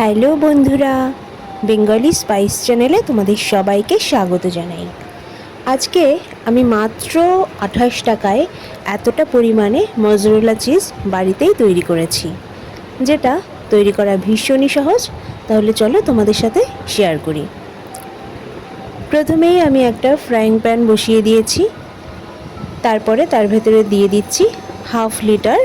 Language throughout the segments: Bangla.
হ্যালো বন্ধুরা, বেঙ্গলি স্পাইস চ্যানেলে তোমাদের সবাইকে স্বাগত জানাই। আজকে আমি মাত্র 28 টাকায় এতটা পরিমাণে মজরেলা চিজ বাড়িতেই তৈরি করেছি, যেটা তৈরি করা ভীষণই সহজ। তাহলে চলো তোমাদের সাথে শেয়ার করি। প্রথমেই আমি একটা ফ্রাইং প্যান বসিয়ে দিয়েছি, তারপরে তার ভেতরে দিয়ে দিচ্ছি হাফ লিটার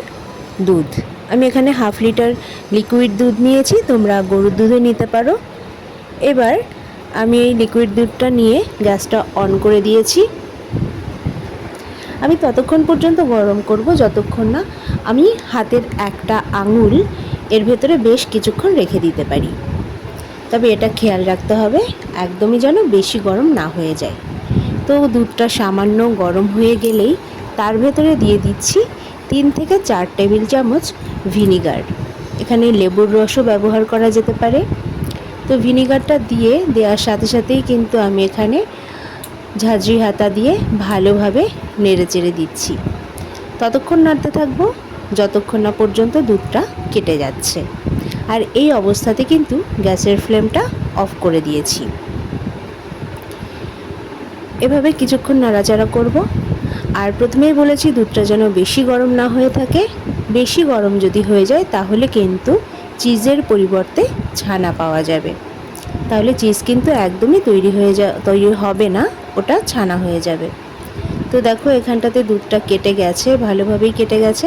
দুধ। আমি এখানে হাফ লিটার লিকুইড দুধ নিয়েছি, তোমরা গরুর দুধও নিতে পারো। এবার আমি এই লিকুইড দুধটা নিয়ে গ্যাসটা অন করে দিয়েছি। আমি ততক্ষণ পর্যন্ত গরম করব যতক্ষণ না আমি হাতের একটা আঙুল এর ভেতরে বেশ কিছুক্ষণ রেখে দিতে পারি। তবে এটা খেয়াল রাখতে হবে একদমই যেন বেশি গরম না হয়ে যায়। তো দুধটা সামান্য গরম হয়ে গেলেই তার ভেতরে দিয়ে দিচ্ছি 3 থেকে 4 টেবিল চামচ ভিনিগার। এখানে লেবুর রসও ব্যবহার করা যেতে পারে। তো ভিনিগারটা দিয়ে দেওয়ার সাথে সাথেই কিন্তু আমি এখানে ঝাঁঝরি হাতা দিয়ে ভালোভাবে নেড়েচেড়ে দিচ্ছি। ততক্ষণ নাড়তে থাকবো যতক্ষণ না পর্যন্ত দুধটা কেটে যাচ্ছে। আর এই অবস্থাতে কিন্তু গ্যাসের ফ্লেমটা অফ করে দিয়েছি। এভাবে কিছুক্ষণ নাড়াচাড়া করব। আর প্রথমেই বলেছি দুধটা যেন বেশি গরম না হয়ে থাকে। বেশি গরম যদি হয়ে যায় তাহলে কিন্তু চিজের পরিবর্তে ছানা পাওয়া যাবে, তাহলে চিজ কিন্তু একদমই তৈরি হবে না, ওটা ছানা হয়ে যাবে। তো দেখো এখানটাতে দুধটা কেটে গেছে, ভালোভাবেই কেটে গেছে।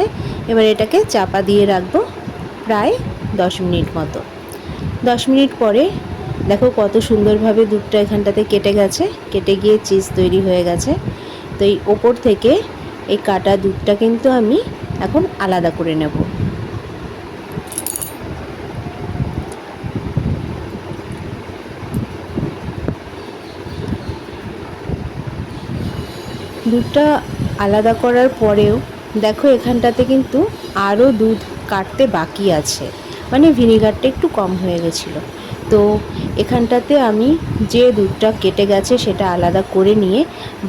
এবার এটাকে চাপা দিয়ে রাখবো প্রায় 10 মিনিট মতো। 10 মিনিট পরে দেখো কত সুন্দরভাবে দুধটা এখানটাতে কেটে গেছে, কেটে গিয়ে চিজ তৈরি হয়ে গেছে। তো এই ওপর থেকে এই কাটা দুধটা কিন্তু আমি এখন আলাদা করে নেব। দুধটা আলাদা করার পরেও দেখো এখানটাতে কিন্তু আরও দুধ কাটতে বাকি আছে, মানে ভিনিগারটা একটু কম হয়ে গেছিলো। তো এখানটাতে আমি যে দুধটা কেটে গেছে সেটা আলাদা করে নিয়ে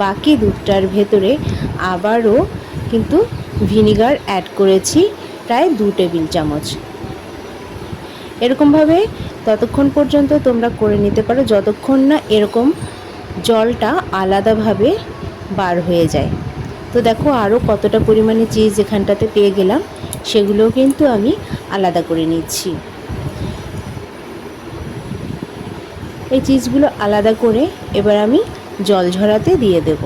বাকি দুধটার ভেতরে আবারও কিন্তু ভিনিগার অ্যাড করেছি প্রায় 2 টেবিল চামচ। এরকমভাবে ততক্ষণ পর্যন্ত তোমরা করে নিতে পারো যতক্ষণ না এরকম জলটা আলাদাভাবে বার হয়ে যায়। তো দেখো আরও কতটা পরিমাণে চিজ এখানটাতে পেয়ে গেলাম, সেগুলোও কিন্তু আমি আলাদা করে নিচ্ছি। এই চিজগুলো আলাদা করে এবার আমি জল ঝরাতে দিয়ে দেব।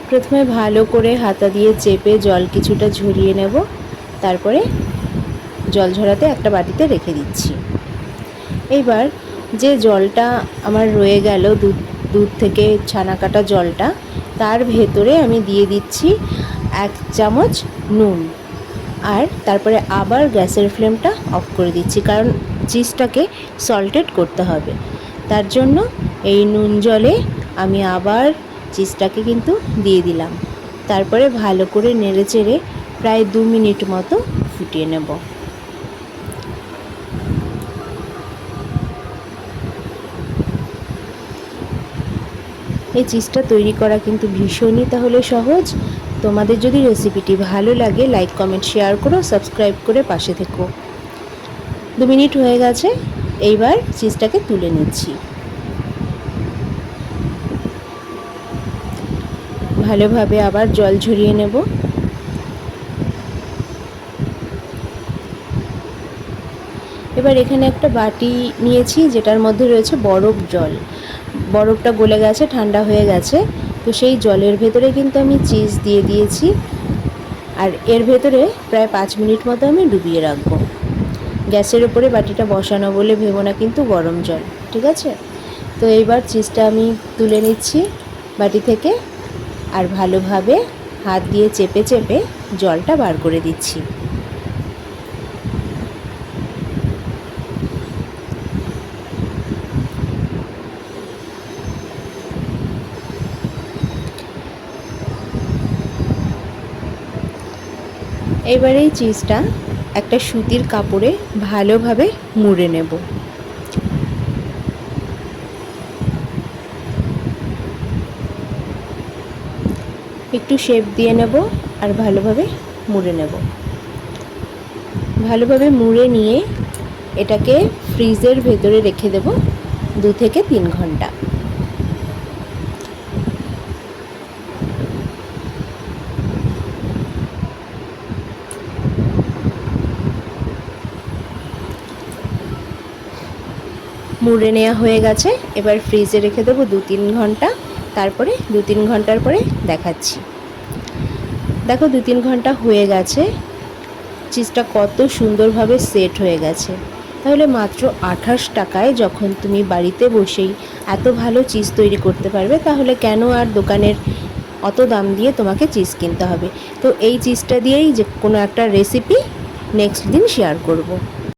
প্রথমে ভালো করে হাতা দিয়ে চেপে জল কিছুটা ঝরিয়ে নেব, তারপরে জল ঝরাতে একটা বাটিতে রেখে দিচ্ছি। এইবার যে জলটা আমার রয়ে গেল দুধ থেকে ছানা কাটা জলটা, তার ভেতরে আমি দিয়ে দিচ্ছি 1 চামচ নুন। আর তারপরে আবার গ্যাসের ফ্লেমটা অফ করে দিচ্ছি, কারণ চিজটাকে সল্টেড করতে হবে। তার জন্য এই নুন জলে আমি আবার চিজটাকে কিন্তু দিয়ে দিলাম। তারপরে ভালো করে নেড়েচেড়ে প্রায় 2 মিনিট মতো ফুটিয়ে নেব। এই চিজটা তৈরি করা কিন্তু ভীষণই তাহলে সহজ। তোমাদের যদি রেসিপিটি ভালো লাগে লাইক কমেন্ট শেয়ার করো, সাবস্ক্রাইব করে পাশে থেকো। 2 মিনিট হয়ে গেছে, এইবার চিজটাকে তুলে নিচ্ছি। ভালোভাবে আবার জল ঝরিয়ে নেব। এবার এখানে একটা বাটি নিয়েছি যেটার মধ্যে রয়েছে বরফ জল। বরফটা গলে গেছে, ঠান্ডা হয়ে গেছে। তো সেই জলের ভেতরে কিন্তু আমি চিজ দিয়ে দিয়েছি, আর এর ভেতরে প্রায় 5 মিনিট মতো আমি ডুবিয়ে রাখবো। গ্যাসের উপরে বাটিটা বসানো বলে ভেবো না কিন্তু গরম জল, ঠিক আছে? তো এইবার চিজটা আমি তুলে নিচ্ছি বাটি থেকে, আর ভালোভাবে হাত দিয়ে চেপে চেপে জলটা বার করে দিচ্ছি। এবার এই চিজটা একটা সুতির কাপড়ে ভালোভাবে মুড়ে নেব। একটু শেপ দিয়ে নেব আর ভালোভাবে মুড়ে নেব। ভালোভাবে মুড়ে নিয়ে এটাকে ফ্রিজের ভেতরে রেখে দেব 2 থেকে 3 ঘন্টা। মুড়ে নেওয়া হয়ে গেছে, এবার ফ্রিজে রেখে দেবো 2-3 ঘন্টা। তারপরে 2-3 ঘন্টার পরে দেখাচ্ছি। দেখো 2-3 ঘন্টা হয়ে গেছে, চিজটা কত সুন্দরভাবে সেট হয়ে গেছে। তাহলে মাত্র 28 টাকায় যখন তুমি বাড়িতে বসেই এত ভালো চিজ তৈরি করতে পারবে, তাহলে কেন আর দোকানের অত দাম দিয়ে তোমাকে চিজ কিনতে হবে। তো এই চিজটা দিয়েই যে কোনো একটা রেসিপি নেক্সট দিন শেয়ার করব।